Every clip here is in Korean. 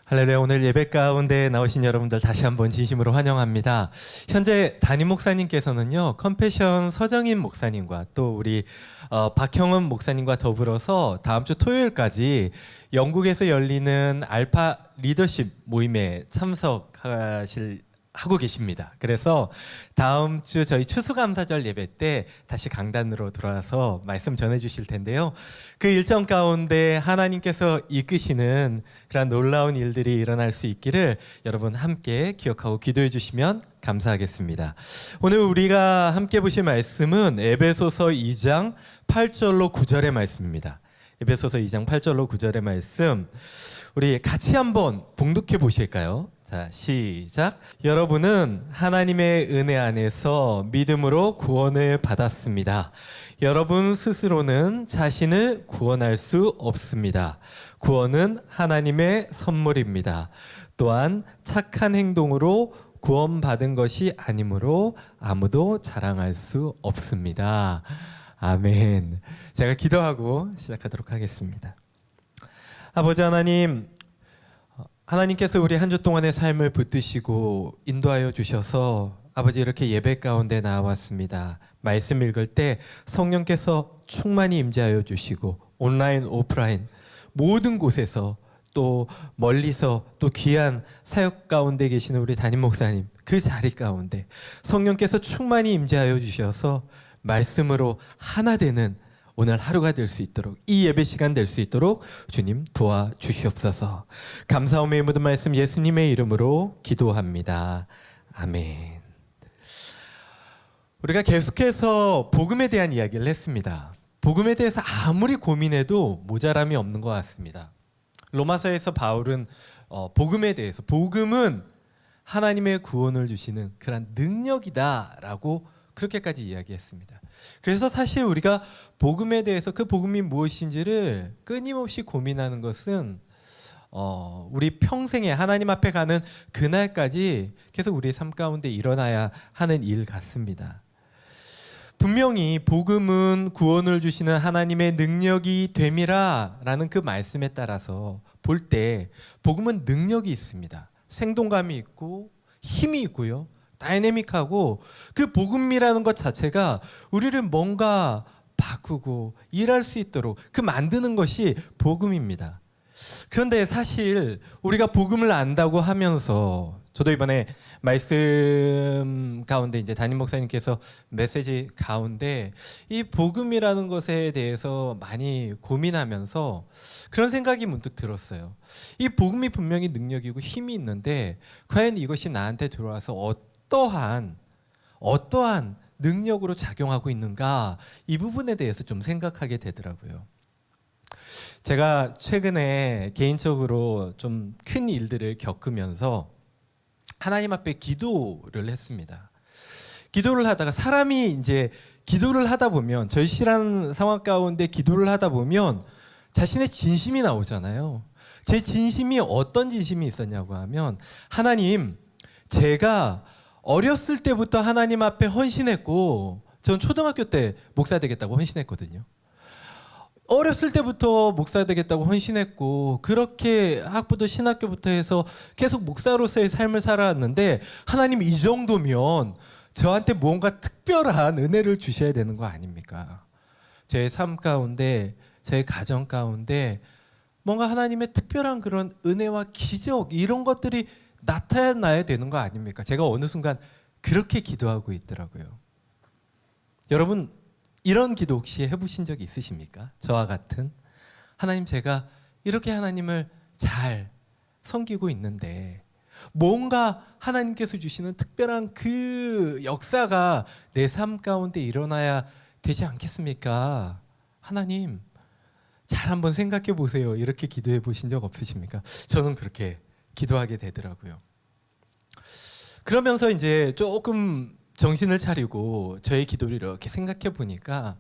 할렐루야. 오늘 예배 가운데 나오신 여러분들 다시 한번 진심으로 환영합니다. 현재 담임 목사님께서는요, 컴패션 서정인 목사님과 또 우리 박형은 목사님과 더불어서 다음 주 토요일까지 영국에서 열리는 알파 리더십 모임에 하고 계십니다. 그래서 다음 주 저희 추수감사절 예배 때 다시 강단으로 돌아와서 말씀 전해 주실 텐데요. 그 일정 가운데 하나님께서 이끄시는 그런 놀라운 일들이 일어날 수 있기를 여러분 함께 기억하고 기도해 주시면 감사하겠습니다. 오늘 우리가 함께 보실 말씀은 에베소서 2장 8절로 9절의 말씀입니다. 에베소서 2장 8절로 9절의 말씀, 우리 같이 한번 봉독해 보실까요? 자, 시작. 여러분은 하나님의 은혜 안에서 믿음으로 구원을 받았습니다. 여러분 스스로는 자신을 구원할 수 없습니다. 구원은 하나님의 선물입니다. 또한 착한 행동으로 구원받은 것이 아니므로 아무도 자랑할 수 없습니다. 아멘. 제가 기도하고 시작하도록 하겠습니다. 아버지 하나님, 하나님께서 우리 한 주 동안의 삶을 붙드시고 인도하여 주셔서 아버지 이렇게 예배 가운데 나왔습니다. 말씀 읽을 때 성령께서 충만히 임재하여 주시고 온라인 오프라인 모든 곳에서 또 멀리서 또 귀한 사역 가운데 계시는 우리 담임 목사님 그 자리 가운데 성령께서 충만히 임재하여 주셔서 말씀으로 하나 되는 오늘 하루가 될 수 있도록, 이 예배 시간 될 수 있도록 주님 도와주시옵소서. 감사함의 모든 말씀 예수님의 이름으로 기도합니다. 아멘. 우리가 계속해서 복음에 대한 이야기를 했습니다. 복음에 대해서 아무리 고민해도 모자람이 없는 것 같습니다. 로마서에서 바울은 복음에 대해서, 복음은 하나님의 구원을 주시는 그런 능력이다라고 그렇게까지 이야기했습니다. 그래서 사실 우리가 복음에 대해서 그 복음이 무엇인지를 끊임없이 고민하는 것은 우리 평생에 하나님 앞에 가는 그날까지 계속 우리의 삶 가운데 일어나야 하는 일 같습니다. 분명히 복음은 구원을 주시는 하나님의 능력이 됨이라 라는 그 말씀에 따라서 볼 때 복음은 능력이 있습니다. 생동감이 있고 힘이 있고요. 다이내믹하고 그 복음이라는 것 자체가 우리를 뭔가 바꾸고 일할 수 있도록 그 만드는 것이 복음입니다. 그런데 사실 우리가 복음을 안다고 하면서 저도 이번에 말씀 가운데 이제 담임 목사님께서 메시지 가운데 이 복음이라는 것에 대해서 많이 고민하면서 그런 생각이 문득 들었어요. 이 복음이 분명히 능력이고 힘이 있는데 과연 이것이 나한테 들어와서 어떠한 능력으로 작용하고 있는가, 이 부분에 대해서 좀 생각하게 되더라고요. 제가 최근에 개인적으로 좀 큰 일들을 겪으면서 하나님 앞에 기도를 했습니다. 기도를 하다가 사람이 이제 기도를 하다 보면, 절실한 상황 가운데 기도를 하다 보면 자신의 진심이 나오잖아요. 제 진심이 어떤 진심이 있었냐고 하면, 하나님, 제가 어렸을 때부터 하나님 앞에 헌신했고, 전 초등학교 때 목사 되겠다고 헌신했거든요. 어렸을 때부터 목사 되겠다고 헌신했고, 그렇게 학부도 신학교부터 해서 계속 목사로서의 삶을 살아왔는데, 하나님 이 정도면 저한테 뭔가 특별한 은혜를 주셔야 되는 거 아닙니까? 제 삶 가운데, 제 가정 가운데 뭔가 하나님의 특별한 그런 은혜와 기적, 이런 것들이 나타나야 되는 거 아닙니까? 제가 어느 순간 그렇게 기도하고 있더라고요. 여러분, 이런 기도 혹시 해보신 적이 있으십니까? 저와 같은, 하나님, 제가 이렇게 하나님을 잘 섬기고 있는데 뭔가 하나님께서 주시는 특별한 그 역사가 내 삶 가운데 일어나야 되지 않겠습니까? 하나님, 잘 한번 생각해 보세요. 이렇게 기도해 보신 적 없으십니까? 저는 그렇게 기도하게 되더라고요. 그러면서 이제 조금 정신을 차리고 저의 기도를 이렇게 생각해 보니까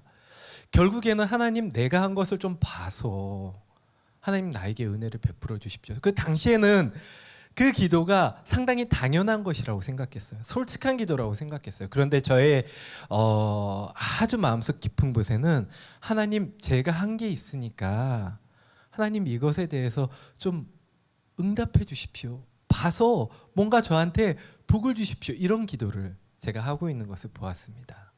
결국에는 하나님, 내가 한 것을 좀 봐서 하나님 나에게 은혜를 베풀어 주십시오. 그 당시에는 그 기도가 상당히 당연한 것이라고 생각했어요. 솔직한 기도라고 생각했어요. 그런데 저의 아주 마음속 깊은 곳에는 하나님, 제가 한 게 있으니까 하나님 이것에 대해서 좀 응답해 주십시오. 봐서 뭔가 저한테 복을 주십시오. 이런 기도를 제가 하고 있는 것을 보았습니다.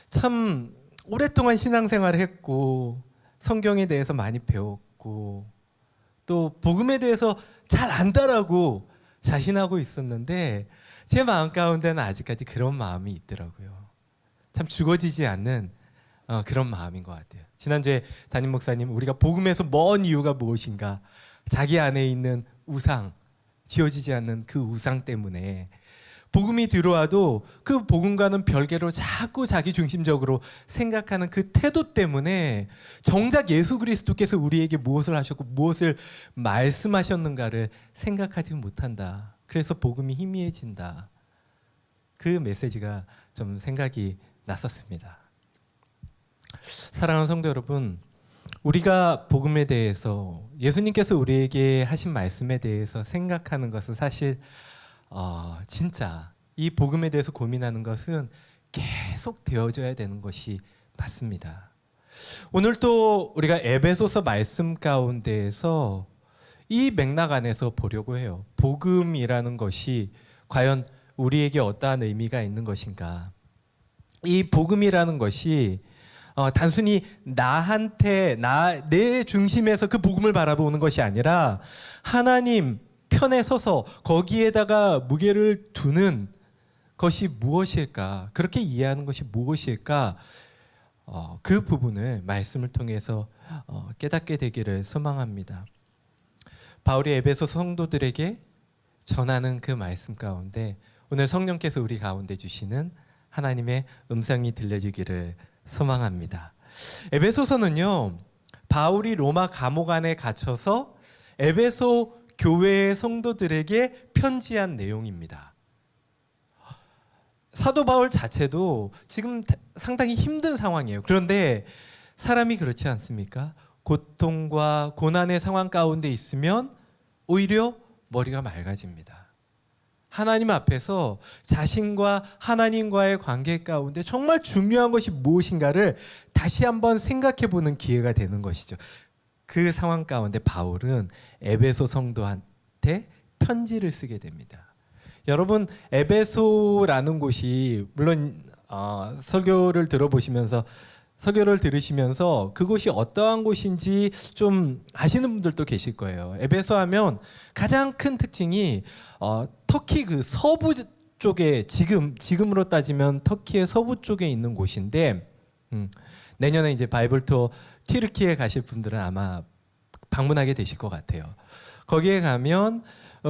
참 오랫동안 신앙생활을 했고 성경에 대해서 많이 배웠고 또 복음에 대해서 잘 안다라고 자신하고 있었는데 제 마음 가운데는 아직까지 그런 마음이 있더라고요. 참 죽어지지 않는 그런 마음인 것 같아요. 지난주에 담임 목사님, 우리가 복음에서 먼 이유가 무엇인가, 자기 안에 있는 우상, 지워지지 않는 그 우상 때문에 복음이 들어와도 그 복음과는 별개로 자꾸 자기 중심적으로 생각하는 그 태도 때문에 정작 예수 그리스도께서 우리에게 무엇을 하셨고 무엇을 말씀하셨는가를 생각하지 못한다. 그래서 복음이 희미해진다. 그 메시지가 좀 생각이 났었습니다. 사랑하는 성도 여러분, 우리가 복음에 대해서, 예수님께서 우리에게 하신 말씀에 대해서 생각하는 것은 사실 진짜 이 복음에 대해서 고민하는 것은 계속 되어져야 되는 것이 맞습니다. 오늘 또 우리가 에베소서 말씀 가운데에서 이 맥락 안에서 보려고 해요. 복음이라는 것이 과연 우리에게 어떠한 의미가 있는 것인가. 이 복음이라는 것이 단순히 나한테, 내 중심에서 그 복음을 바라보는 것이 아니라 하나님 편에 서서 거기에다가 무게를 두는 것이 무엇일까? 그렇게 이해하는 것이 무엇일까? 그 부분을 말씀을 통해서 깨닫게 되기를 소망합니다. 바울이 에베소 성도들에게 전하는 그 말씀 가운데 오늘 성령께서 우리 가운데 주시는 하나님의 음성이 들려지기를 소망합니다. 에베소서는요, 바울이 로마 감옥 안에 갇혀서 에베소 교회의 성도들에게 편지한 내용입니다. 사도 바울 자체도 지금 상당히 힘든 상황이에요. 그런데 사람이 그렇지 않습니까? 고통과 고난의 상황 가운데 있으면 오히려 머리가 맑아집니다. 하나님 앞에서 자신과 하나님과의 관계 가운데 정말 중요한 것이 무엇인가를 다시 한번 생각해 보는 기회가 되는 것이죠. 그 상황 가운데 바울은 에베소 성도한테 편지를 쓰게 됩니다. 여러분, 에베소라는 곳이 물론 설교를 들으시면서 그곳이 어떠한 곳인지 좀 아시는 분들도 계실 거예요. 에베소 하면 가장 큰 특징이 터키 그 서부 쪽에, 지금으로 따지면 터키의 서부 쪽에 있는 곳인데, 내년에 이제 바이블 투어 튀르키예 가실 분들은 아마 방문하게 되실 것 같아요. 거기에 가면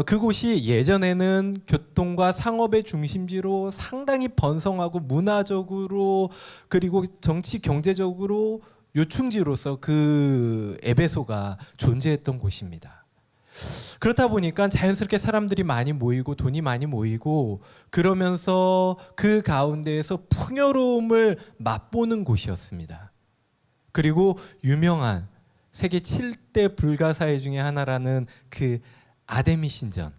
그곳이 예전에는 교통과 상업의 중심지로 상당히 번성하고 문화적으로 그리고 정치 경제적으로 요충지로서 그 에베소가 존재했던 곳입니다. 그렇다 보니까 자연스럽게 사람들이 많이 모이고 돈이 많이 모이고 그러면서 그 가운데에서 풍요로움을 맛보는 곳이었습니다. 그리고 유명한 세계 7대 불가사의 중에 하나라는 그 아데미 신전,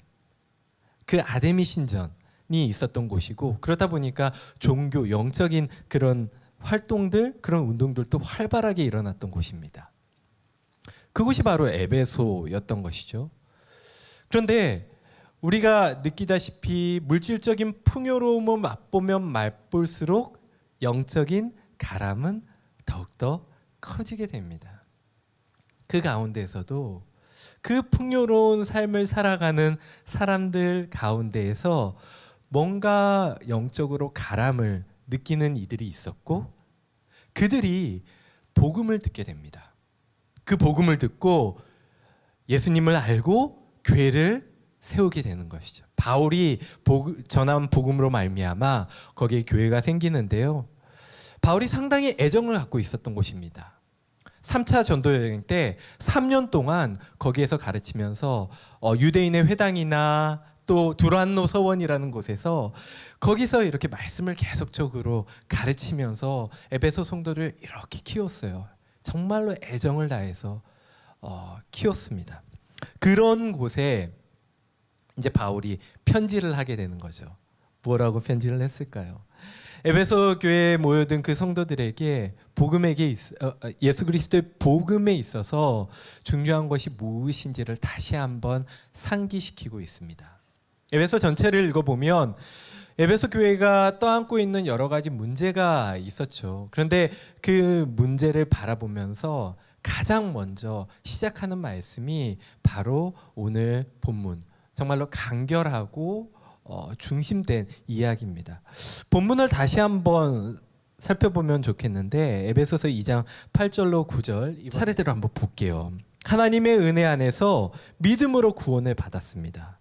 그 아데미 신전이 있었던 곳이고, 그러다 보니까 종교, 영적인 그런 활동들, 그런 운동들도 활발하게 일어났던 곳입니다. 그곳이 바로 에베소였던 것이죠. 그런데 우리가 느끼다시피 물질적인 풍요로움을 맛보면 맛볼수록 영적인 가람은 더욱더 커지게 됩니다. 그 가운데에서도 그 풍요로운 삶을 살아가는 사람들 가운데에서 뭔가 영적으로 가람을 느끼는 이들이 있었고, 그들이 복음을 듣게 됩니다. 그 복음을 듣고 예수님을 알고 교회를 세우게 되는 것이죠. 바울이 전한 복음으로 말미암아 거기에 교회가 생기는데요. 바울이 상당히 애정을 갖고 있었던 곳입니다. 3차 전도 여행 때 3년 동안 거기에서 가르치면서 유대인의 회당이나 또 두란노 서원이라는 곳에서 거기서 이렇게 말씀을 계속적으로 가르치면서 에베소 성도를 이렇게 키웠어요. 정말로 애정을 다해서 키웠습니다. 그런 곳에 이제 바울이 편지를 하게 되는 거죠. 뭐라고 편지를 했을까요? 에베소 교회에 모여든 그 성도들에게 예수 그리스도의 복음에 있어서 중요한 것이 무엇인지를 다시 한번 상기시키고 있습니다. 에베소 전체를 읽어보면 에베소 교회가 떠안고 있는 여러 가지 문제가 있었죠. 그런데 그 문제를 바라보면서 가장 먼저 시작하는 말씀이 바로 오늘 본문, 정말로 간결하고 중심된 이야기입니다. 본문을 다시 한번 살펴보면 좋겠는데 에베소서 2장 8절로 9절 차례대로 한번 볼게요. 하나님의 은혜 안에서 믿음으로 구원을 받았습니다.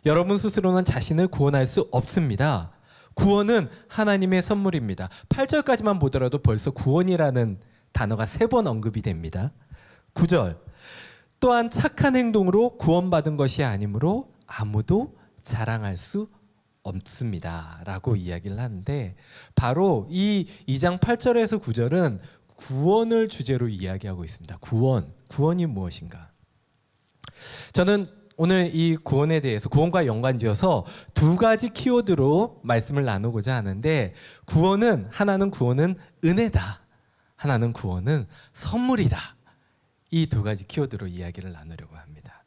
여러분 스스로는 자신을 구원할 수 없습니다. 구원은 하나님의 선물입니다. 8절까지만 보더라도 벌써 구원이라는 단어가 3번 언급이 됩니다. 9절, 또한 착한 행동으로 구원받은 것이 아니므로 아무도 자랑할 수 없습니다 라고 이야기를 하는데, 바로 이 2장 8절에서 9절은 구원을 주제로 이야기하고 있습니다. 구원이 무엇인가? 저는 오늘 이 구원에 대해서, 구원과 연관지어서 2가지 키워드로 말씀을 나누고자 하는데, 하나는 구원은 은혜다, 하나는 구원은 선물이다. 이 2가지 키워드로 이야기를 나누려고 합니다.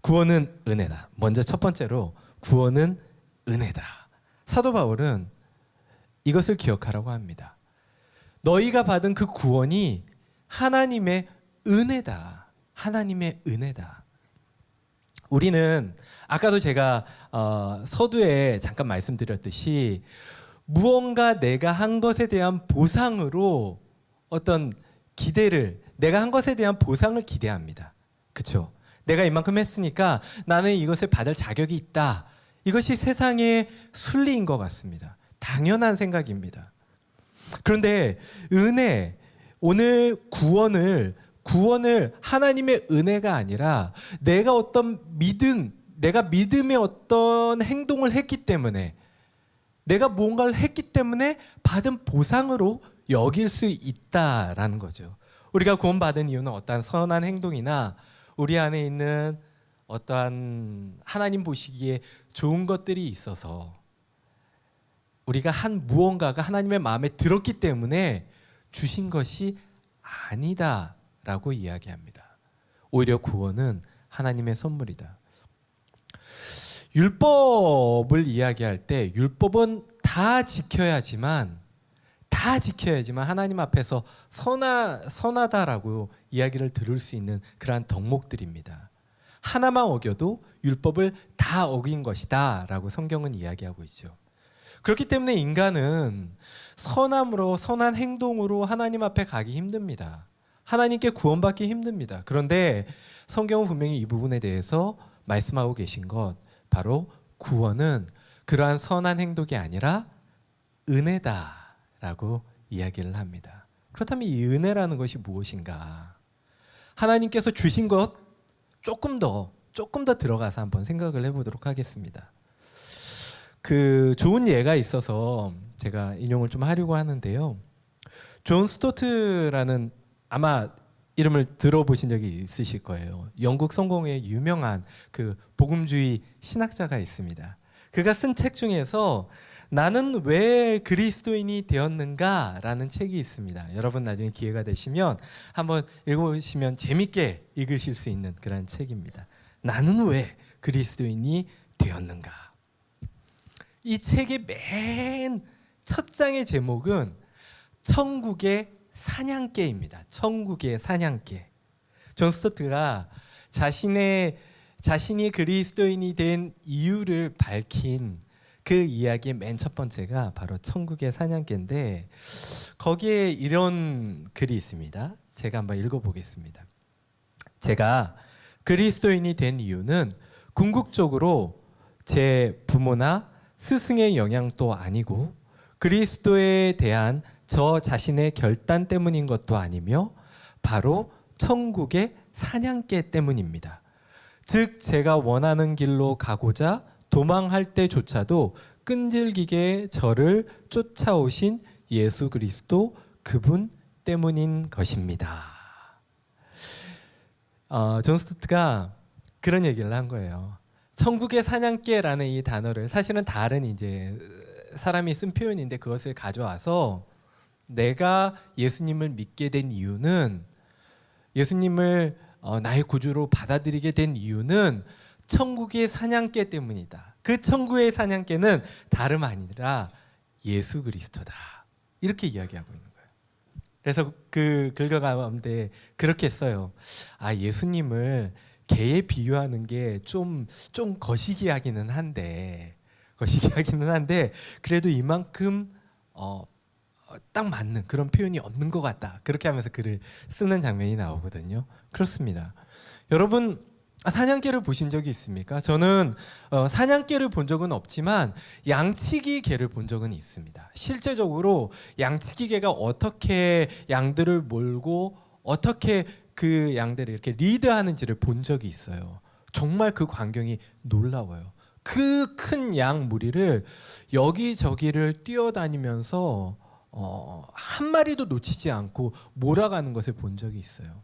구원은 은혜다. 먼저 첫 번째로 구원은 은혜다. 사도 바울은 이것을 기억하라고 합니다. 너희가 받은 그 구원이 하나님의 은혜다. 하나님의 은혜다. 우리는 아까도 제가 서두에 잠깐 말씀드렸듯이 무언가 내가 한 것에 대한 보상으로 어떤 내가 한 것에 대한 보상을 기대합니다. 그렇죠? 내가 이만큼 했으니까 나는 이것을 받을 자격이 있다. 이것이 세상의 순리인 것 같습니다. 당연한 생각입니다. 그런데 오늘 구원을 하나님의 은혜가 아니라 내가 믿음의 어떤 행동을 했기 때문에, 내가 무언가를 했기 때문에 받은 보상으로 여길 수 있다라는 거죠. 우리가 구원받은 이유는 어떠한 선한 행동이나 우리 안에 있는 어떠한 하나님 보시기에 좋은 것들이 있어서, 우리가 한 무언가가 하나님의 마음에 들었기 때문에 주신 것이 아니다라고 이야기합니다. 오히려 구원은 하나님의 선물이다. 율법을 이야기할 때 율법은 다 지켜야지만 하나님 앞에서 선하다라고 이야기를 들을 수 있는 그러한 덕목들입니다. 하나만 어겨도 율법을 다 어긴 것이다 라고 성경은 이야기하고 있죠. 그렇기 때문에 인간은 선한 행동으로 하나님 앞에 가기 힘듭니다. 하나님께 구원받기 힘듭니다. 그런데 성경은 분명히 이 부분에 대해서 말씀하고 계신 것, 바로 구원은 그러한 선한 행동이 아니라 은혜다라고 이야기를 합니다. 그렇다면 이 은혜라는 것이 무엇인가? 하나님께서 주신 것 조금 더 들어가서 한번 생각을 해보도록 하겠습니다. 그 좋은 예가 있어서 제가 인용을 좀 하려고 하는데요. 존 스토트라는, 아마 이름을 들어보신 적이 있으실 거예요. 영국 성공의 유명한 그 복음주의 신학자가 있습니다. 그가 쓴 책 중에서 나는 왜 그리스도인이 되었는가 라는 책이 있습니다. 여러분 나중에 기회가 되시면 한번 읽어보시면 재밌게 읽으실 수 있는 그런 책입니다. 나는 왜 그리스도인이 되었는가. 이 책의 맨 첫 장의 제목은 천국의 사냥개입니다. 천국의 사냥개. 존 스토트가 자신이 그리스도인이 된 이유를 밝힌 그 이야기의 맨 첫 번째가 바로 천국의 사냥개인데, 거기에 이런 글이 있습니다. 제가 한번 읽어보겠습니다. 제가 그리스도인이 된 이유는 궁극적으로 제 부모나 스승의 영향도 아니고 그리스도에 대한 저 자신의 결단 때문인 것도 아니며 바로 천국의 사냥개 때문입니다. 즉 제가 원하는 길로 가고자 도망할 때조차도 끈질기게 저를 쫓아오신 예수 그리스도 그분 때문인 것입니다. 존 스토트가 그런 얘기를 한 거예요. 천국의 사냥개라는 이 단어를 사실은 다른 이제 사람이 쓴 표현인데 그것을 가져와서 내가 예수님을 믿게 된 이유는 예수님을 나의 구주로 받아들이게 된 이유는 천국의 사냥개 때문이다. 그 천국의 사냥개는 다름 아니라 예수 그리스도다. 이렇게 이야기하고 있는 거예요. 그래서 그 글과 가운데 그렇게 써요. 아, 예수님을 개에 비유하는 게 좀 거시기하기는 한데 그래도 이만큼 딱 맞는 그런 표현이 없는 것 같다. 그렇게 하면서 글을 쓰는 장면이 나오거든요. 그렇습니다. 여러분 사냥개를 보신 적이 있습니까? 저는 사냥개를 본 적은 없지만 양치기 개를 본 적은 있습니다. 실제적으로 양치기 개가 어떻게 양들을 몰고 어떻게 그 양들을 이렇게 리드하는지를 본 적이 있어요. 정말 그 광경이 놀라워요. 그 큰 양 무리를 여기저기를 뛰어다니면서 한 마리도 놓치지 않고 몰아가는 것을 본 적이 있어요.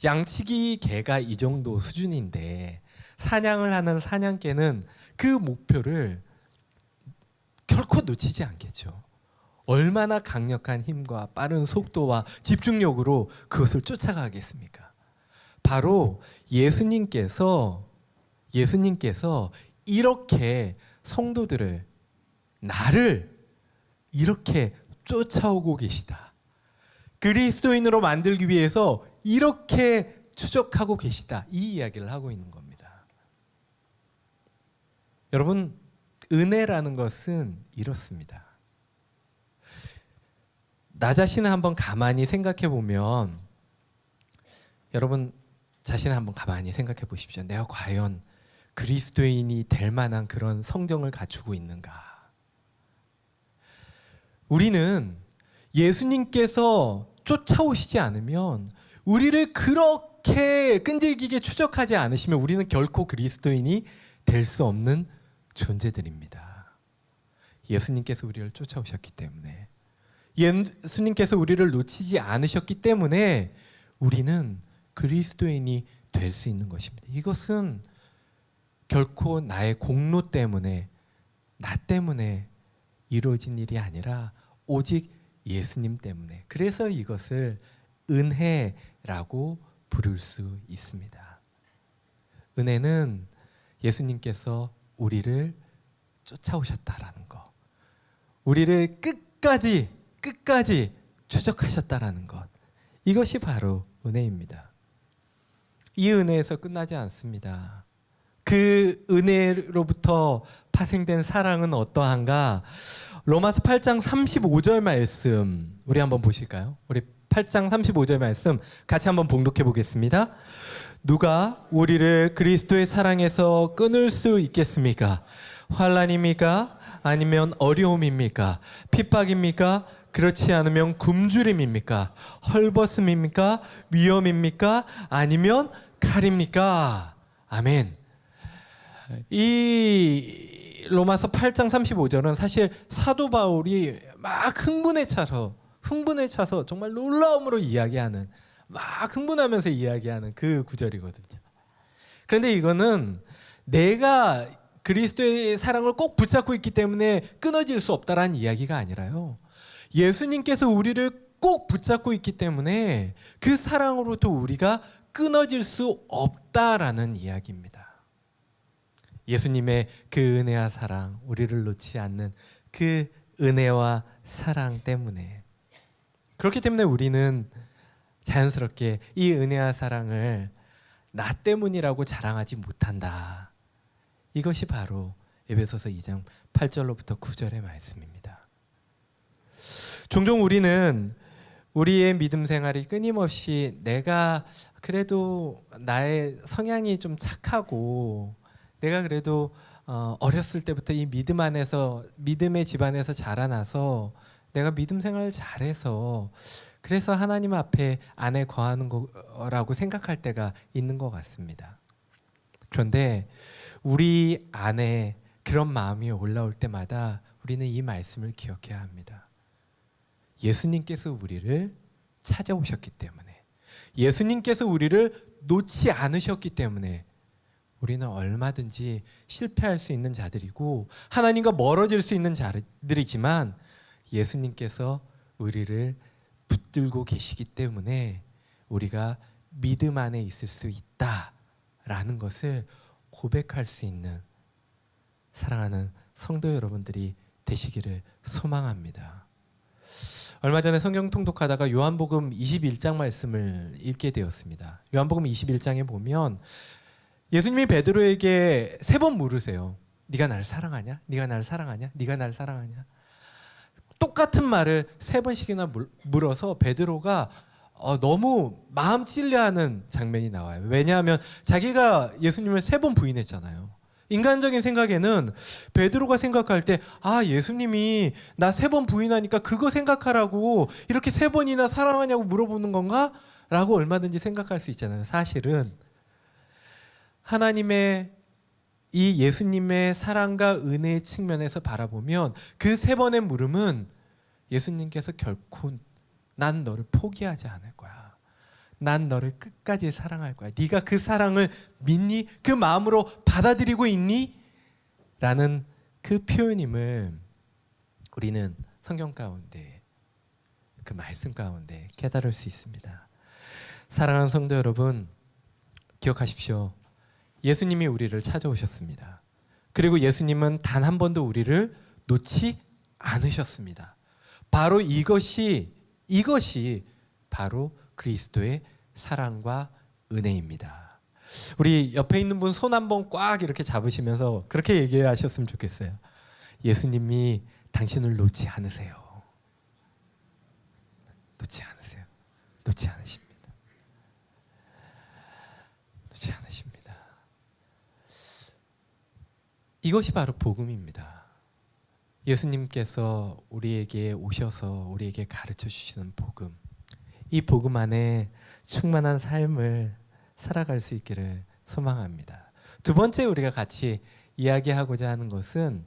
양치기 개가 이 정도 수준인데 사냥을 하는 사냥개는 그 목표를 결코 놓치지 않겠죠. 얼마나 강력한 힘과 빠른 속도와 집중력으로 그것을 쫓아가겠습니까? 바로 예수님께서 이렇게 성도들을 나를 이렇게 쫓아오고 계시다. 그리스도인으로 만들기 위해서 이렇게 추적하고 계시다. 이 이야기를 하고 있는 겁니다. 여러분, 은혜라는 것은 이렇습니다. 나 자신을 한번 가만히 생각해 보면 여러분 자신을 한번 가만히 생각해 보십시오. 내가 과연 그리스도인이 될 만한 그런 성정을 갖추고 있는가? 우리는 예수님께서 쫓아오시지 않으면 우리를 그렇게 끈질기게 추적하지 않으시면 우리는 결코 그리스도인이 될 수 없는 존재들입니다. 예수님께서 우리를 쫓아오셨기 때문에 예수님께서 우리를 놓치지 않으셨기 때문에 우리는 그리스도인이 될 수 있는 것입니다. 이것은 결코 나의 공로 때문에 나 때문에 이루어진 일이 아니라 오직 예수님 때문에. 그래서 이것을 은혜라고 부를 수 있습니다. 은혜는 예수님께서 우리를 쫓아오셨다라는 것, 우리를 끝까지 추적하셨다라는 것, 이것이 바로 은혜입니다. 이 은혜에서 끝나지 않습니다. 그 은혜로부터 파생된 사랑은 어떠한가? 로마서 8장 35절 말씀 우리 한번 보실까요? 우리 8장 35절 말씀 같이 한번 봉독해 보겠습니다. 누가 우리를 그리스도의 사랑에서 끊을 수 있겠습니까? 환난입니까? 아니면 어려움입니까? 핍박입니까? 그렇지 않으면 굶주림입니까? 헐벗음입니까? 위험입니까? 아니면 칼입니까? 아멘. 이 로마서 8장 35절은 사실 사도 바울이 막 흥분에 차서 정말 놀라움으로 이야기하는, 막 흥분하면서 이야기하는 그 구절이거든요. 그런데 이거는 내가 그리스도의 사랑을 꼭 붙잡고 있기 때문에 끊어질 수 없다라는 이야기가 아니라요. 예수님께서 우리를 꼭 붙잡고 있기 때문에 그 사랑으로부터 우리가 끊어질 수 없다라는 이야기입니다. 예수님의 그 은혜와 사랑, 우리를 놓지 않는 그 은혜와 사랑 때문에, 그렇기 때문에 우리는 자연스럽게 이 은혜와 사랑을 나 때문이라고 자랑하지 못한다. 이것이 바로 에베소서 2장 8절로부터 9절의 말씀입니다. 종종 우리는 우리의 믿음 생활이 끊임없이 내가 그래도 나의 성향이 좀 착하고 내가 그래도 어렸을 때부터 이 믿음 안에서, 믿음의 집안에서 자라나서 내가 믿음 생활을 잘해서 그래서 하나님 앞에 안에 거하는 거라고 생각할 때가 있는 것 같습니다. 그런데 우리 안에 그런 마음이 올라올 때마다 우리는 이 말씀을 기억해야 합니다. 예수님께서 우리를 찾아오셨기 때문에, 예수님께서 우리를 놓지 않으셨기 때문에 우리는 얼마든지 실패할 수 있는 자들이고 하나님과 멀어질 수 있는 자들이지만 예수님께서 우리를 붙들고 계시기 때문에 우리가 믿음 안에 있을 수 있다라는 것을 고백할 수 있는 사랑하는 성도 여러분들이 되시기를 소망합니다. 얼마 전에 성경 통독하다가 요한복음 21장 말씀을 읽게 되었습니다. 요한복음 21장에 보면 예수님이 베드로에게 3번 물으세요. 네가 나를 사랑하냐? 네가 나를 사랑하냐? 네가 나를 사랑하냐? 똑같은 말을 3번씩이나 물어서 베드로가 너무 마음 찔려하는 장면이 나와요. 왜냐하면 자기가 예수님을 3번 부인했잖아요. 인간적인 생각에는 베드로가 생각할 때 예수님이 나 3번 부인하니까 그거 생각하라고 이렇게 3번이나 사랑하냐고 물어보는 건가? 라고 얼마든지 생각할 수 있잖아요. 사실은 하나님의 이 예수님의 사랑과 은혜의 측면에서 바라보면 그 3번의 물음은 예수님께서 결코 난 너를 포기하지 않을 거야. 난 너를 끝까지 사랑할 거야. 네가 그 사랑을 믿니? 그 마음으로 받아들이고 있니? 라는 그 표현임을 우리는 성경 가운데 그 말씀 가운데 깨달을 수 있습니다. 사랑하는 성도 여러분, 기억하십시오. 예수님이 우리를 찾아오셨습니다. 그리고 예수님은 단 한 번도 우리를 놓지 않으셨습니다. 바로 이것이 바로 그리스도의 사랑과 은혜입니다. 우리 옆에 있는 분 손 한번 꽉 이렇게 잡으시면서 그렇게 얘기하셨으면 좋겠어요. 예수님이 당신을 놓지 않으세요. 놓지 않으세요. 놓지 않으십니다. 놓지 않으십니다. 이것이 바로 복음입니다. 예수님께서 우리에게 오셔서 우리에게 가르쳐 주시는 복음, 이 복음 안에 충만한 삶을 살아갈 수 있기를 소망합니다. 두 번째 우리가 같이 이야기하고자 하는 것은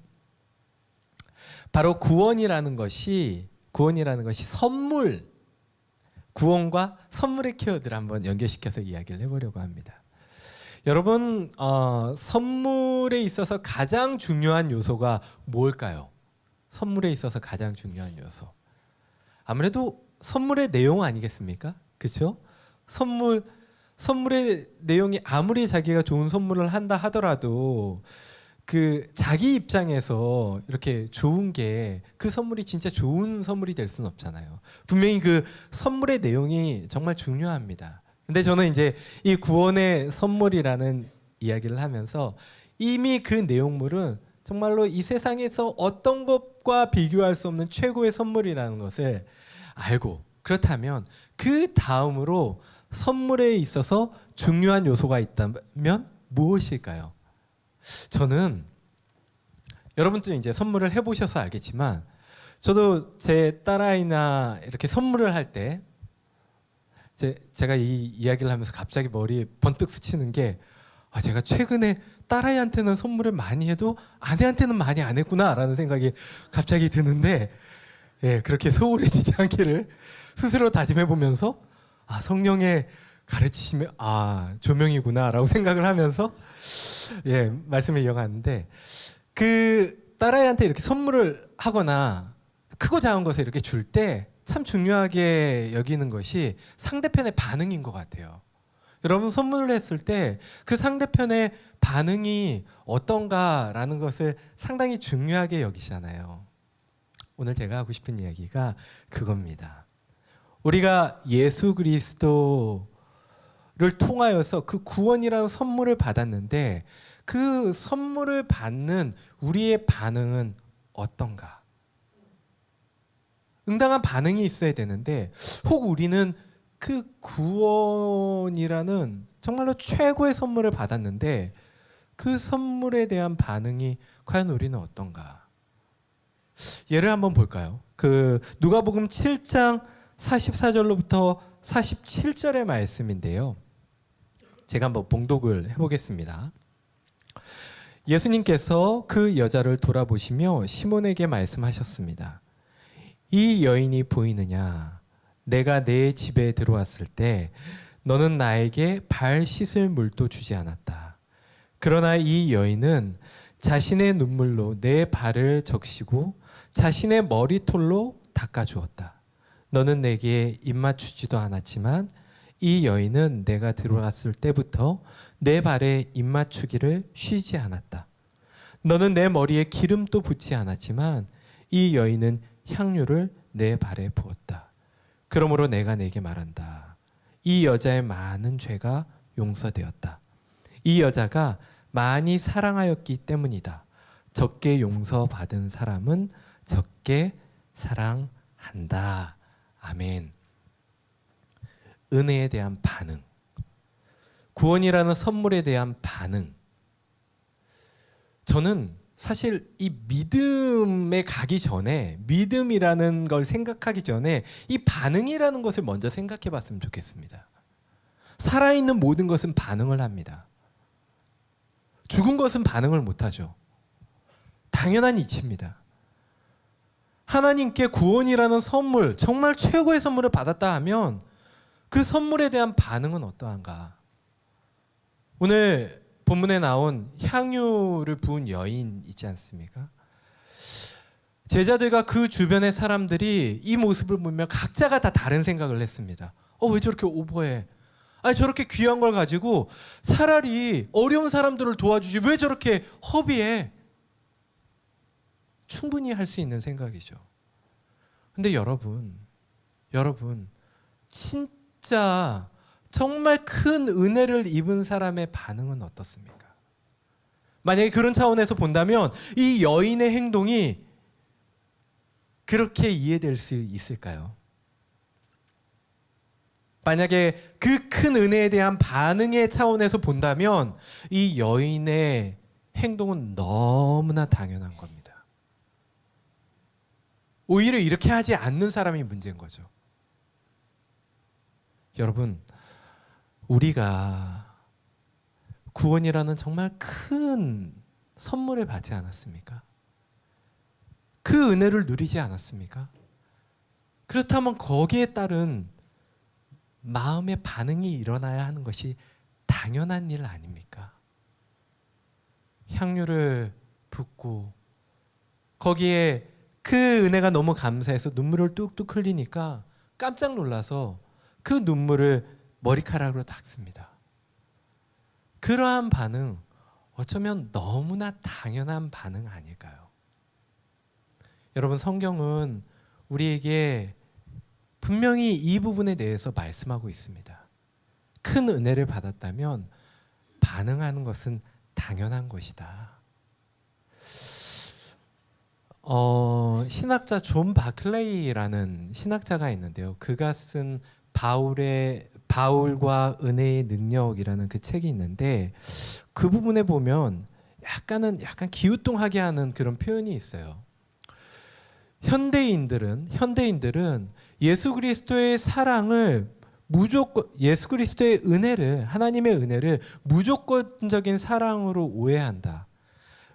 바로 구원이라는 것이 선물, 구원과 선물의 키워드를 한번 연결시켜서 이야기를 해보려고 합니다. 여러분, 선물에 있어서 가장 중요한 요소가 뭘까요? 선물에 있어서 가장 중요한 요소. 아무래도 선물의 내용 아니겠습니까? 그렇죠? 선물의 내용이 아무리 자기가 좋은 선물을 한다 하더라도 그 자기 입장에서 이렇게 좋은 게 그 선물이 진짜 좋은 선물이 될 수는 없잖아요. 분명히 그 선물의 내용이 정말 중요합니다. 근데 저는 이제 이 구원의 선물이라는 이야기를 하면서 이미 그 내용물은 정말로 이 세상에서 어떤 것과 비교할 수 없는 최고의 선물이라는 것을 알고, 그렇다면 그 다음으로 선물에 있어서 중요한 요소가 있다면 무엇일까요? 저는 여러분도 이제 선물을 해보셔서 알겠지만 저도 제 딸아이나 이렇게 선물을 할 때 제가 이 이야기를 하면서 갑자기 머리에 번뜩 스치는 게 제가 최근에 딸아이한테는 선물을 많이 해도 아내한테는 많이 안 했구나라는 생각이 갑자기 드는데, 그렇게 소홀해지지 않기를 스스로 다짐해보면서 성령의 가르치심의 조명이구나라고 생각을 하면서 말씀을 이어가는데, 그 딸아이한테 이렇게 선물을 하거나 크고 작은 것을 이렇게 줄 때 참 중요하게 여기는 것이 상대편의 반응인 것 같아요. 여러분, 선물을 했을 때 그 상대편의 반응이 어떤가라는 것을 상당히 중요하게 여기잖아요. 오늘 제가 하고 싶은 이야기가 그겁니다. 우리가 예수 그리스도를 통하여서 그 구원이라는 선물을 받았는데 그 선물을 받는 우리의 반응은 어떤가? 응당한 반응이 있어야 되는데 혹 우리는 그 구원이라는 정말로 최고의 선물을 받았는데 그 선물에 대한 반응이 과연 우리는 어떤가? 예를 한번 볼까요? 그 누가복음 7장 44절로부터 47절의 말씀인데요. 제가 한번 봉독을 해보겠습니다. 예수님께서 그 여자를 돌아보시며 시몬에게 말씀하셨습니다. 이 여인이 보이느냐? 내가 내 집에 들어왔을 때 너는 나에게 발 씻을 물도 주지 않았다. 그러나 이 여인은 자신의 눈물로 내 발을 적시고 자신의 머리털로 닦아주었다. 너는 내게 입맞추지도 않았지만 이 여인은 내가 들어갔을 때부터 내 발에 입맞추기를 쉬지 않았다. 너는 내 머리에 기름도 붓지 않았지만 이 여인은 향유를 내 발에 부었다. 그러므로 내가 내게 말한다. 이 여자의 많은 죄가 용서되었다. 이 여자가 많이 사랑하였기 때문이다. 적게 용서받은 사람은 적게 사랑한다. 아멘. 은혜에 대한 반응, 구원이라는 선물에 대한 반응. 저는 사실 이 믿음에 가기 전에, 믿음이라는 걸 생각하기 전에 이 반응이라는 것을 먼저 생각해 봤으면 좋겠습니다. 살아있는 모든 것은 반응을 합니다. 죽은 것은 반응을 못하죠. 당연한 이치입니다. 하나님께 구원이라는 선물, 정말 최고의 선물을 받았다 하면 그 선물에 대한 반응은 어떠한가? 오늘 본문에 나온 향유를 부은 여인 있지 않습니까? 제자들과 그 주변의 사람들이 이 모습을 보면 각자가 다 다른 생각을 했습니다. 왜 저렇게 오버해? 아니 저렇게 귀한 걸 가지고 차라리 어려운 사람들을 도와주지 왜 저렇게 허비해? 충분히 할 수 있는 생각이죠. 근데 여러분 진짜 정말 큰 은혜를 입은 사람의 반응은 어떻습니까? 만약에 그런 차원에서 본다면 이 여인의 행동이 그렇게 이해될 수 있을까요? 만약에 그 큰 은혜에 대한 반응의 차원에서 본다면 이 여인의 행동은 너무나 당연한 겁니다. 오히려 이렇게 하지 않는 사람이 문제인 거죠. 여러분, 우리가 구원이라는 정말 큰 선물을 받지 않았습니까? 그 은혜를 누리지 않았습니까? 그렇다면 거기에 따른 마음의 반응이 일어나야 하는 것이 당연한 일 아닙니까? 향유를 붓고 거기에 그 은혜가 너무 감사해서 눈물을 뚝뚝 흘리니까 깜짝 놀라서 그 눈물을 머리카락으로 닦습니다. 그러한 반응, 어쩌면 너무나 당연한 반응 아닐까요? 여러분, 성경은 우리에게 분명히 이 부분에 대해서 말씀하고 있습니다. 큰 은혜를 받았다면 반응하는 것은 당연한 것이다. 신학자 존 바클레이라는 신학자가 있는데요. 그가 쓴 바울과 은혜의 능력이라는 그 책이 있는데 그 부분에 보면 약간 기우뚱하게 하는 그런 표현이 있어요. 현대인들은 예수 그리스도의 사랑을 예수 그리스도의 은혜를, 하나님의 은혜를 무조건적인 사랑으로 오해한다.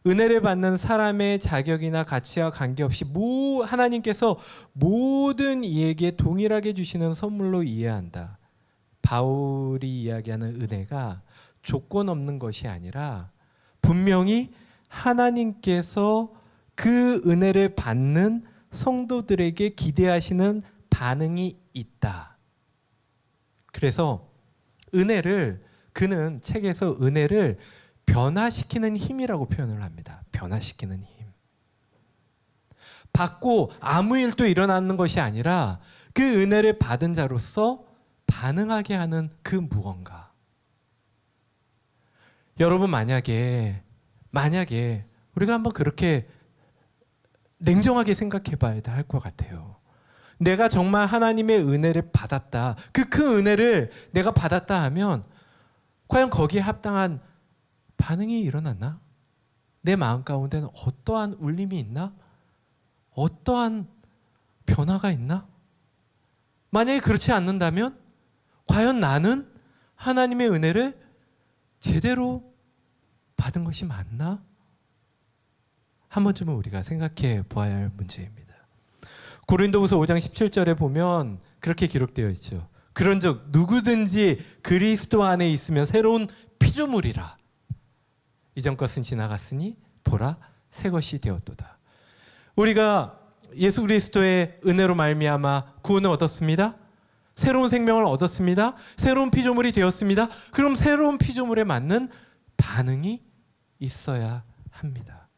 은혜를 받는 사람의 자격이나 가치와 관계없이 하나님께서 모든 이에게 동일하게 주시는 선물로 이해한다. 바울이 이야기하는 은혜가 조건 없는 것이 아니라 분명히 하나님께서 그 은혜를 받는 성도들에게 기대하시는 반응이 있다. 그래서 그는 책에서 은혜를 변화시키는 힘이라고 표현을 합니다. 변화시키는 힘. 받고 아무 일도 일어나는 것이 아니라 그 은혜를 받은 자로서 반응하게 하는 그 무언가. 여러분, 만약에 우리가 한번 그렇게 냉정하게 생각해 봐야 할 것 같아요. 내가 정말 하나님의 은혜를 받았다. 그 큰 은혜를 내가 받았다 하면 과연 거기에 합당한 반응이 일어났나? 내 마음 가운데는 어떠한 울림이 있나? 어떠한 변화가 있나? 만약에 그렇지 않는다면 과연 나는 하나님의 은혜를 제대로 받은 것이 맞나? 한 번쯤은 우리가 생각해 보아야 할 문제입니다. 고린도후서 5장 17절에 보면 그렇게 기록되어 있죠. 그런즉 누구든지 그리스도 안에 있으면 새로운 피조물이라. 이전 것은 지나갔으니 보라 새 것이 되었도다. 우리가 예수 그리스도의 은혜로 말미암아 구원을 얻었습니다. 새로운 생명을 얻었습니다. 새로운 피조물이 되었습니다. 그럼 새로운 피조물에 맞는 반응이 있어야 합니다.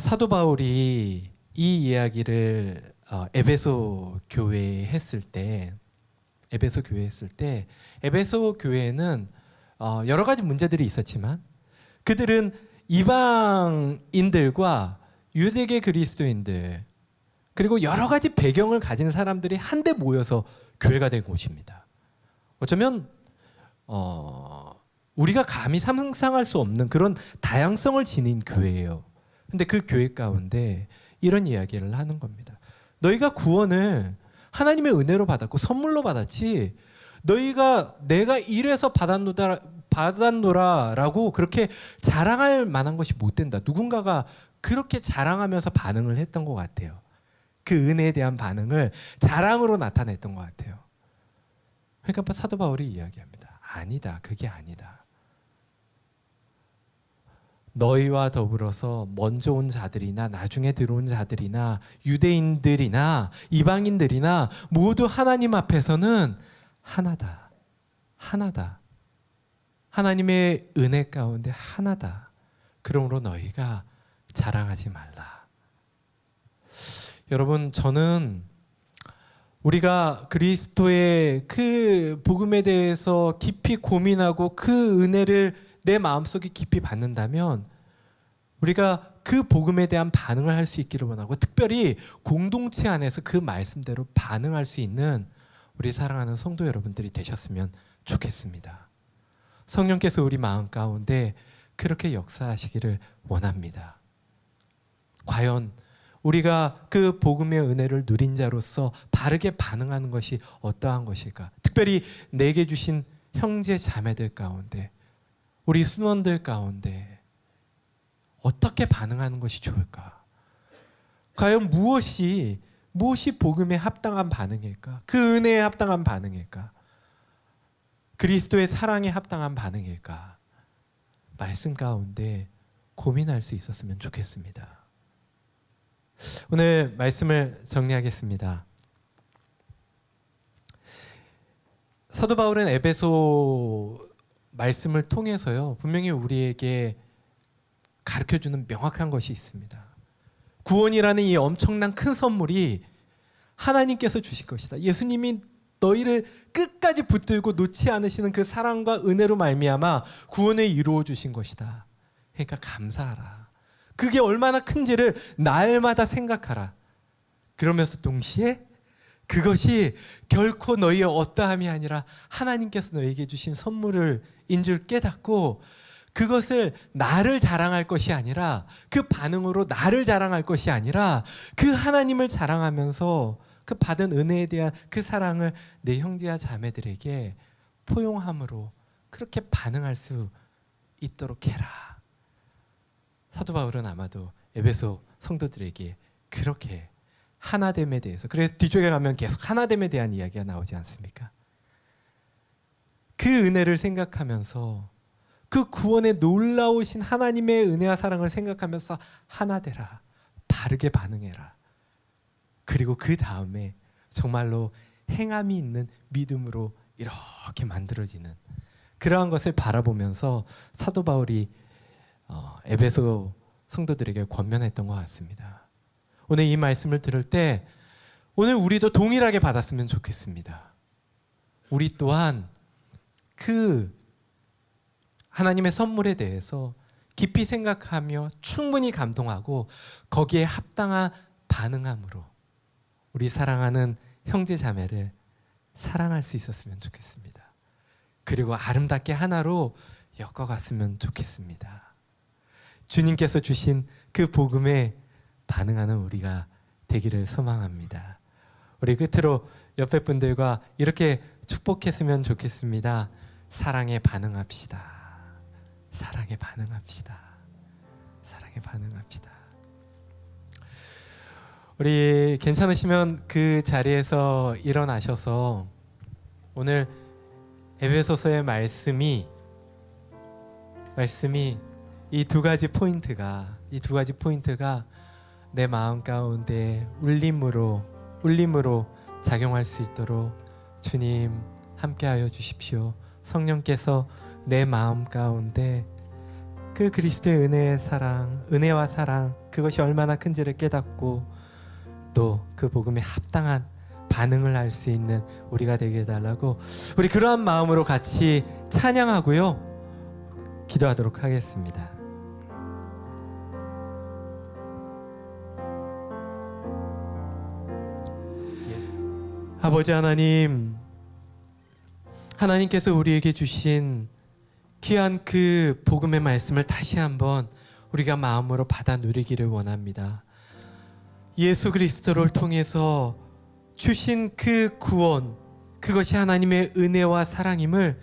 사도 바울이 이 이야기를 에베소 교회에 했을 때 에베소 교회에는 여러 가지 문제들이 있었지만 그들은 이방인들과 유대계 그리스도인들 그리고 여러 가지 배경을 가진 사람들이 한데 모여서 교회가 된 곳입니다. 어쩌면 우리가 감히 상상할 수 없는 그런 다양성을 지닌 교회예요. 근데 그 교회 가운데 이런 이야기를 하는 겁니다. 너희가 구원을 하나님의 은혜로 받았고 선물로 받았지 너희가 내가 이래서 받았노라라고 그렇게 자랑할 만한 것이 못 된다. 누군가가 그렇게 자랑하면서 반응을 했던 것 같아요. 그 은혜에 대한 반응을 자랑으로 나타냈던 것 같아요. 그러니까 사도 바울이 이야기합니다. 아니다. 그게 아니다. 너희와 더불어서 먼저 온 자들이나 나중에 들어온 자들이나 유대인들이나 이방인들이나 모두 하나님 앞에서는 하나다. 하나다. 하나님의 은혜 가운데 하나다. 그러므로 너희가 자랑하지 말라. 여러분, 저는 우리가 그리스도의 그 복음에 대해서 깊이 고민하고 그 은혜를 내 마음속에 깊이 받는다면 우리가 그 복음에 대한 반응을 할 수 있기를 원하고 특별히 공동체 안에서 그 말씀대로 반응할 수 있는 우리 사랑하는 성도 여러분들이 되셨으면 좋겠습니다. 성령께서 우리 마음 가운데 그렇게 역사하시기를 원합니다. 과연 우리가 그 복음의 은혜를 누린 자로서 바르게 반응하는 것이 어떠한 것일까? 특별히 내게 주신 형제 자매들 가운데 우리 순원들 가운데 어떻게 반응하는 것이 좋을까? 과연 무엇이 복음에 합당한 반응일까? 그 은혜에 합당한 반응일까? 그리스도의 사랑에 합당한 반응일까? 말씀 가운데 고민할 수 있었으면 좋겠습니다. 오늘 말씀을 정리하겠습니다. 사도 바울은 에베소 말씀을 통해서요, 분명히 우리에게 가르쳐주는 명확한 것이 있습니다. 구원이라는 이 엄청난 큰 선물이 하나님께서 주신 것이다. 예수님이 너희를 끝까지 붙들고 놓지 않으시는 그 사랑과 은혜로 말미암아 구원을 이루어 주신 것이다. 그러니까 감사하라. 그게 얼마나 큰지를 날마다 생각하라. 그러면서 동시에 그것이 결코 너희의 어떠함이 아니라 하나님께서 너희에게 주신 선물을 인 줄 깨닫고 그것을 나를 자랑할 것이 아니라 그 반응으로 나를 자랑할 것이 아니라 그 하나님을 자랑하면서 그 받은 은혜에 대한 그 사랑을 내 형제와 자매들에게 포용함으로 그렇게 반응할 수 있도록 해라. 사도 바울은 아마도 에베소 성도들에게 그렇게 하나됨에 대해서, 그래서 뒤쪽에 가면 계속 하나됨에 대한 이야기가 나오지 않습니까? 그 은혜를 생각하면서 그 구원에 놀라우신 하나님의 은혜와 사랑을 생각하면서 하나 되라. 바르게 반응해라. 그리고 그 다음에 정말로 행함이 있는 믿음으로 이렇게 만들어지는 그러한 것을 바라보면서 사도 바울이 에베소 성도들에게 권면했던 것 같습니다. 오늘 이 말씀을 들을 때 오늘 우리도 동일하게 받았으면 좋겠습니다. 우리 또한 그 하나님의 선물에 대해서 깊이 생각하며 충분히 감동하고 거기에 합당한 반응함으로 우리 사랑하는 형제 자매를 사랑할 수 있었으면 좋겠습니다. 그리고 아름답게 하나로 엮어갔으면 좋겠습니다. 주님께서 주신 그 복음에 반응하는 우리가 되기를 소망합니다. 우리 끝으로 옆에 분들과 이렇게 축복했으면 좋겠습니다. 사랑에 반응합시다. 사랑에 반응합시다. 사랑에 반응합시다. 우리 괜찮으시면 그 자리에서 일어나셔서 오늘 에베소서의 말씀이 이 두 가지 포인트가 내 마음 가운데 울림으로 작용할 수 있도록 주님 함께하여 주십시오. 성령께서 내 마음 가운데 그 그리스도의 은혜와 사랑 그것이 얼마나 큰지를 깨닫고 또 그 복음에 합당한 반응을 할 수 있는 우리가 되게 해달라고, 우리 그러한 마음으로 같이 찬양하고요 기도하도록 하겠습니다. 아버지 하나님께서 우리에게 주신 귀한 그 복음의 말씀을 다시 한번 우리가 마음으로 받아 누리기를 원합니다. 예수 그리스도를 통해서 주신 그 구원, 그것이 하나님의 은혜와 사랑임을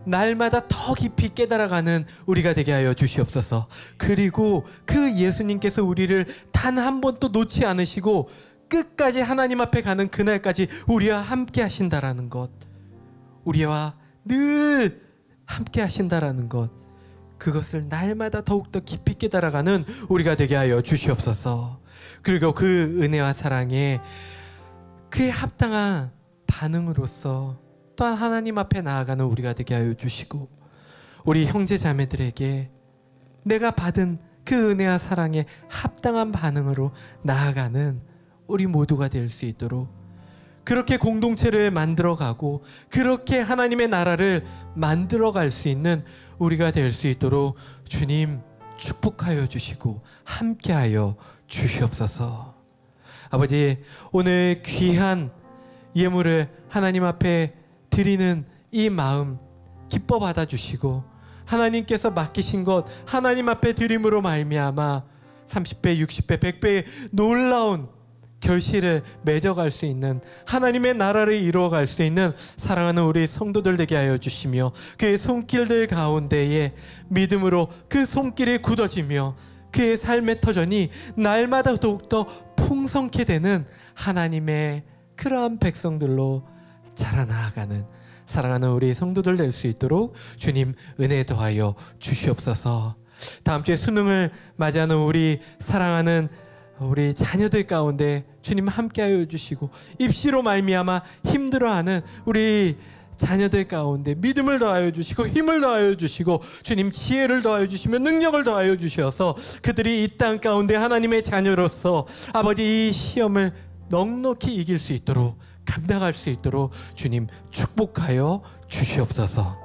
날마다 더 깊이 깨달아가는 우리가 되게 하여 주시옵소서. 그리고 그 예수님께서 우리를 단 한 번도 놓지 않으시고 끝까지 하나님 앞에 가는 그날까지 우리와 함께 하신다라는 것, 우리와 늘 함께 하신다라는 것, 그것을 날마다 더욱더 깊이 깨달아가는 우리가 되게 하여 주시옵소서. 그리고 그 은혜와 사랑에 그에 합당한 반응으로서 또한 하나님 앞에 나아가는 우리가 되게 하여 주시고, 우리 형제 자매들에게 내가 받은 그 은혜와 사랑에 합당한 반응으로 나아가는 우리 모두가 될 수 있도록, 그렇게 공동체를 만들어가고 그렇게 하나님의 나라를 만들어갈 수 있는 우리가 될 수 있도록 주님 축복하여 주시고 함께하여 주시옵소서. 아버지, 오늘 귀한 예물을 하나님 앞에 드리는 이 마음 기뻐 받아주시고, 하나님께서 맡기신 것 하나님 앞에 드림으로 말미암아 30배, 60배, 100배의 놀라운 결실을 맺어갈 수 있는, 하나님의 나라를 이루어갈 수 있는 사랑하는 우리 성도들 되게 하여 주시며, 그의 손길들 가운데에 믿음으로 그 손길이 굳어지며 그의 삶의 터전이 날마다 더욱더 풍성케 되는 하나님의 그러한 백성들로 자라나가는 사랑하는 우리 성도들 될 수 있도록 주님 은혜 더하여 주시옵소서. 다음 주에 수능을 맞이하는 우리 사랑하는 우리 자녀들 가운데 주님 함께하여 주시고, 입시로 말미암아 힘들어하는 우리 자녀들 가운데 믿음을 더하여 주시고 힘을 더하여 주시고 주님 지혜를 더하여 주시며 능력을 더하여 주셔서 그들이 이 땅 가운데 하나님의 자녀로서 아버지 이 시험을 넉넉히 이길 수 있도록, 감당할 수 있도록 주님 축복하여 주시옵소서.